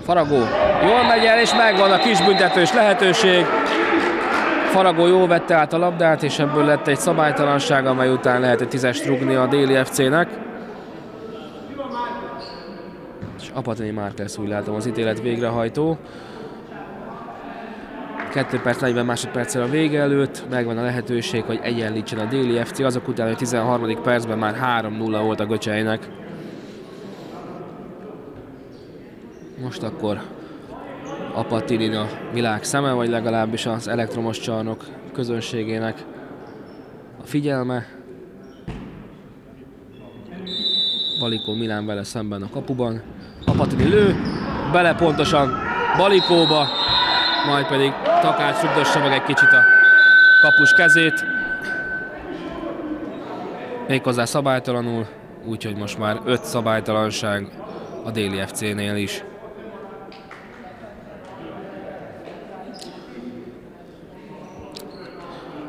Faragó jól megy el, és megvan a kisbüntetős lehetőség. Faragó jól vette át a labdát, és ebből lett egy szabálytalanság, amely után lehet egy 10-est rúgni a Déli FC-nek. És Apatini Márquez, úgy látom, az ítélet végrehajtó. 2 perc 40 másodperccel a vége előtt, megvan a lehetőség, hogy egyenlítsen a Déli FC, azok után, hogy a 13. percben már 3-0 volt a Göcseinek. Most akkor Apatinin a világ szeme, vagy legalábbis az elektromos csarnok közönségének a figyelme. Balikó Milán vele szemben a kapuban. Apatini lő, bele pontosan Balikóba, majd pedig Takács rugdossa meg egy kicsit a kapus kezét. Méghozzá szabálytalanul, úgyhogy most már 5 szabálytalanság a Déli FC-nél is.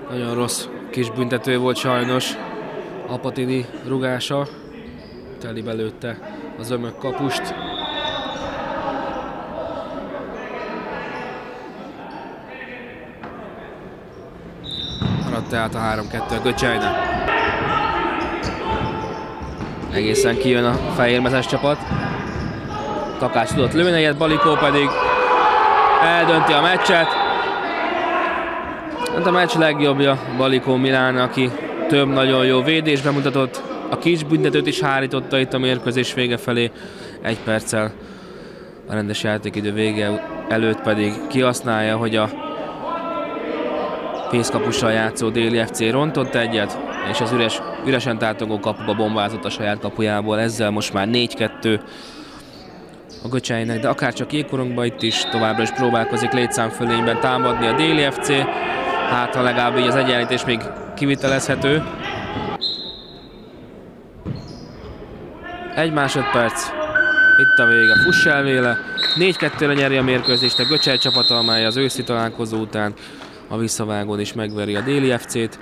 Nagyon rossz kis büntető volt sajnos Apatini rugása. Teli belőtte az ömök kapust. Maradt tehát a 3-2 a Göcseinek. Egészen kijön a fehérmezes csapat. Takács tudott lőni egyet, Balikó pedig eldönti a meccset. Hát a meccs legjobbja Balikó Milán, aki több nagyon jó védést bemutatott. A kis büntetőt is hárította itt a mérkőzés vége felé. 1 perccel a rendes játékidő vége előtt pedig kihasználja, hogy a fészkapussal játszó Déli FC rontott egyet, és az üresen tátogó kapuba bombázott a saját kapujából. Ezzel most már 4-2 a Göcseinek, de akárcsak jégkorongban itt is továbbra is próbálkozik létszámfölényben támadni a Déli FC. Hát ha legalább így az egyenlítés még kivitelezhető. 1 másodperc. Itt a vége, fuss el véle. 4-2-re nyeri a mérkőzést a Göcsei csapata, amely az őszi találkozó után a visszavágón is megveri a Déli FC-t.